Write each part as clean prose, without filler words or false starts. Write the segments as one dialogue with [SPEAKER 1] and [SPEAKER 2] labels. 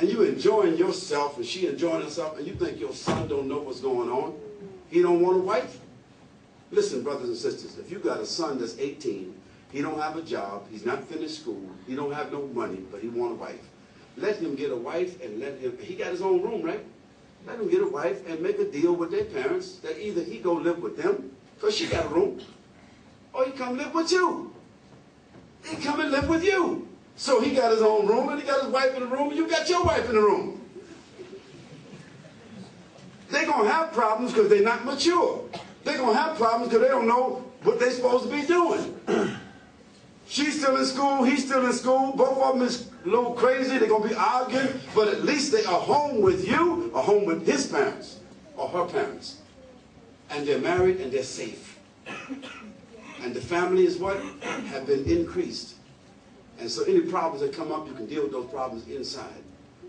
[SPEAKER 1] and you enjoying yourself and she enjoying herself, and you think your son don't know what's going on, he don't want a wife? Listen, brothers and sisters, if you got a son that's 18, he don't have a job, he's not finished school, he don't have no money, but he want a wife. Let him get a wife and let him, he got his own room, right? Let him get a wife and make a deal with their parents that either he go live with them, because she got a room, or he come live with you. He come and live with you. So he got his own room, and he got his wife in the room, and you got your wife in the room. They're going to have problems because they're not mature. They're going to have problems because they don't know what they're supposed to be doing. She's still in school, he's still in school, both of them is a little crazy, they're going to be arguing, but at least they are home with you, or home with his parents, or her parents. And they're married and they're safe. And the family is what? Have been increased. And so any problems that come up, you can deal with those problems inside.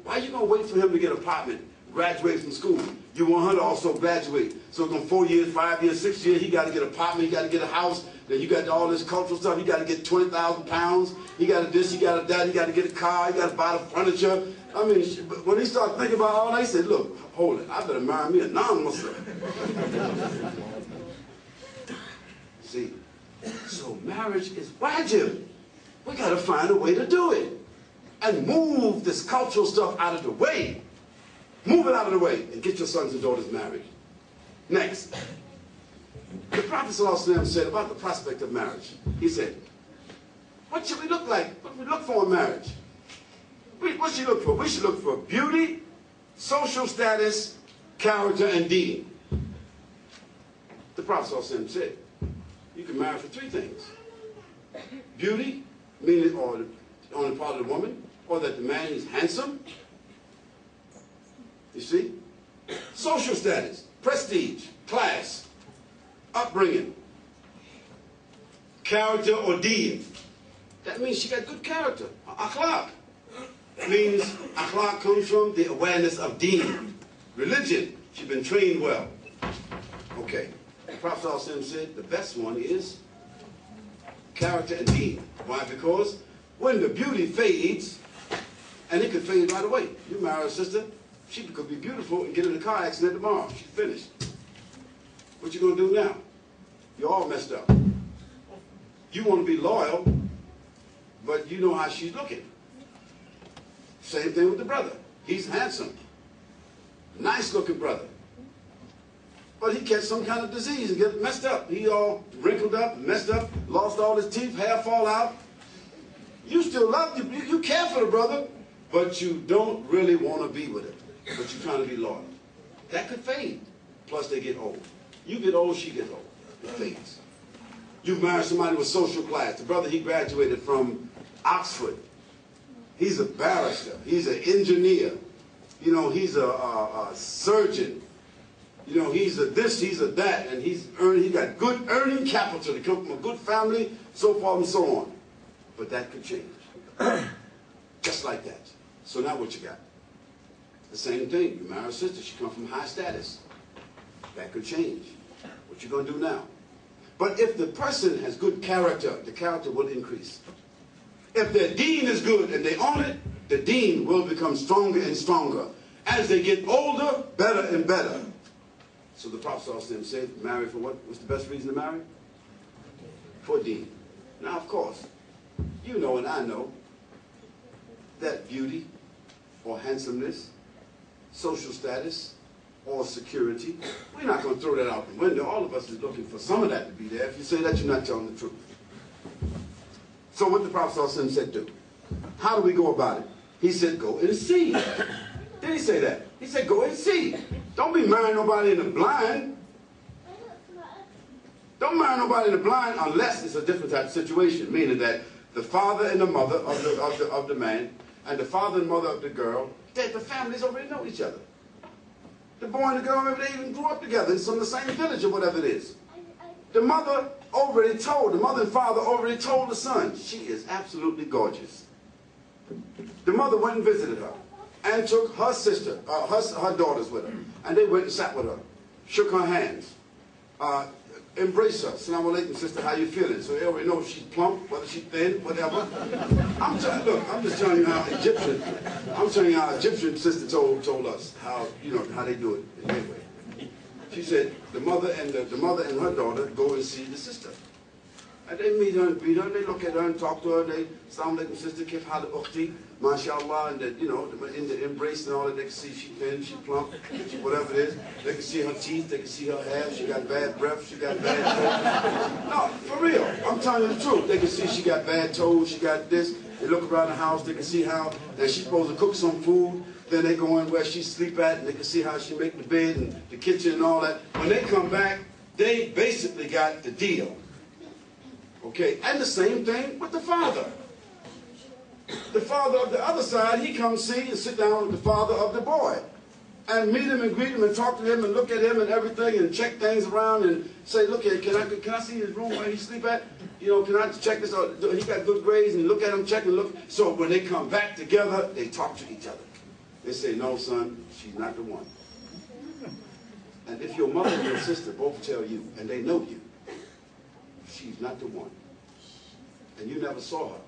[SPEAKER 1] Why are you going to wait for him to get an apartment, graduate from school? You want her to also graduate. So it's going 4 years, 5 years, 6 years, he got to get an apartment, he got to get a house, then you got all this cultural stuff, he got to get 20,000 pounds, he got to this, he got to that, he got to get a car, he got to buy the furniture. I mean, when he started thinking about all that, he said, look, hold it, I better marry me a non-Muslim. See, so marriage is wajib. We got to find a way to do it and move this cultural stuff out of the way. Move it out of the way and get your sons and daughters married. Next, the Prophet ﷺ said about the prospect of marriage. He said, what should we look like? What should we look for in marriage? What should we look for? We should look for beauty, social status, character, and deen. The Prophet ﷺ said, you can marry for 3 things. Beauty, meaning or on the part of the woman, or that the man is handsome. You see? Social status, prestige, class, upbringing, character or deen. That means she got good character. Akhlaq means akhlaq comes from the awareness of deen, religion. She's been trained well. Okay. The Prophet ﷺ said the best one is character and deen. Why? Because when the beauty fades, and it could fade right away. You marry a sister, she could be beautiful and get in a car accident tomorrow. She's finished. What you gonna do now? You're all messed up. You want to be loyal, but you know how she's looking. Same thing with the brother. He's handsome, nice looking brother. But he catch some kind of disease and get messed up. He all wrinkled up, messed up, lost all his teeth, hair fall out. You still love him, you care for the brother, but you don't really want to be with him. But you're trying to be loyal. That could fade. Plus they get old. You get old, she gets old. It fades. You marry somebody with social class. The brother, he graduated from Oxford. He's a barrister. He's an engineer. You know, he's a surgeon. You know, he's a this, he's a that, and he got good earning capital to come from a good family, so forth and so on. But that could change. Just like that. So now what you got? The same thing. You marry a sister, she comes from high status. That could change. What you gonna do now? But if the person has good character, the character will increase. If their deen is good and they own it, the deen will become stronger and stronger. As they get older, better and better. So the Prophet ﷺ said, marry for what? What's the best reason to marry? For deen. Now, of course, you know and I know that beauty or handsomeness, social status, or security, we're not going to throw that out the window. All of us is looking for some of that to be there. If you say that, you're not telling the truth. So what the Prophet ﷺ said do? How do we go about it? He said, go and see. Did he say that? He said, go and see. Don't be marrying nobody in the blind. Don't marry nobody in the blind unless it's a different type of situation, meaning that the father and the mother of the man and the father and mother of the girl, that the families already know each other. The boy and the girl, maybe they even grew up together. It's from the same village or whatever it is. The mother and father already told the son, she is absolutely gorgeous. The mother went and visited her and took her sister, her daughters with her. And they went and sat with her, shook her hands, embrace her. Assalamu alaikum, sister, how you feeling? So they already know if she's plump, whether she's thin, whatever. I'm just telling you how Egyptian sister told us how, you know, how they do it in their way. She said the mother and her daughter go and see the sister. And they meet her and greet her, and they look at her and talk to her, and they, Assalamu alaikum, sister, kif hal ukhti, mashallah, and that, you know, in the embrace and all that, they can see she thin, she plump, whatever it is. They can see her teeth, they can see her hair, she got bad breath, she got bad toes. No, for real, I'm telling you the truth. They can see she got bad toes, she got this. They look around the house, they can see how that she's supposed to cook some food. Then they go in where she sleep at, and they can see how she make the bed and the kitchen and all that. When they come back, they basically got the deal. Okay, and the same thing with the father. The father of the other side, he comes see and sit down with the father of the boy. And meet him and greet him and talk to him and look at him and everything and check things around and say, look here, can I see his room where he sleep at? You know, can I check this out? He got good grades, and look at him, check and look. So when they come back together, they talk to each other. They say, no, son, she's not the one. And if your mother and your sister both tell you, and they know you, she's not the one, and you never saw her,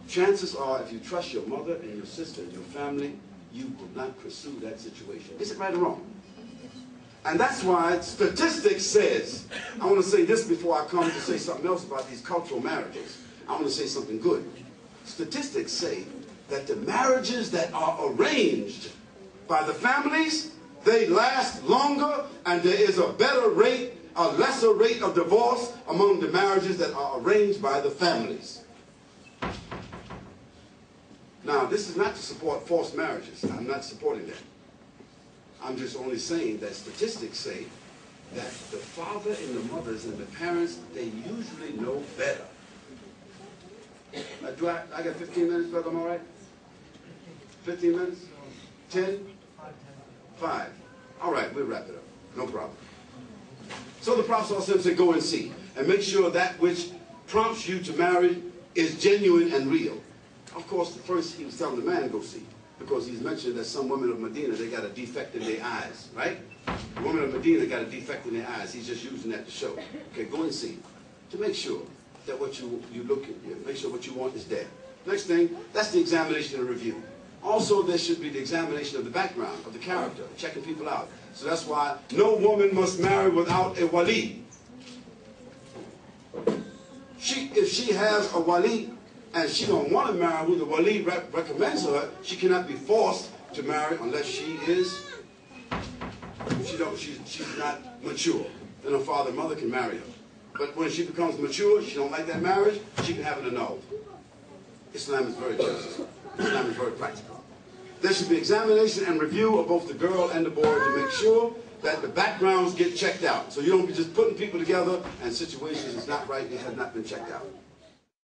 [SPEAKER 1] chances are, if you trust your mother and your sister and your family, you will not pursue that situation. Is it right or wrong? And that's why statistics says, I want to say this before I come to say something else about these cultural marriages. I want to say something good. Statistics say that the marriages that are arranged by the families, they last longer, and there is a better rate, a lesser rate of divorce among the marriages that are arranged by the families. Now, this is not to support forced marriages. I'm not supporting that. I'm just only saying that statistics say that the father and the mothers and the parents, they usually know better. I got 15 minutes, brother, am I right? 15 minutes? 10? 5. All right, we'll wrap it up. No problem. So the Prophet said, go and see. And make sure that which prompts you to marry is genuine and real. Of course, first he was telling the man to go see, because he's mentioned that some women of Medina, they got a defect in their eyes, right? The women of Medina got a defect in their eyes. He's just using that to show. Okay, go and see, to make sure that what you look at, make sure what you want is there. Next thing, that's the examination and review. Also, there should be the examination of the background, of the character, checking people out. So that's why no woman must marry without a wali. If she has a wali, and she don't want to marry who the wali recommends her, she cannot be forced to marry unless she is, she's not mature. Then her father and mother can marry her. But when she becomes mature, she don't like that marriage, she can have it annulled. Islam is very just. Islam is very practical. There should be examination and review of both the girl and the boy to make sure that the backgrounds get checked out. So you don't be just putting people together and situations is not right, it has not been checked out.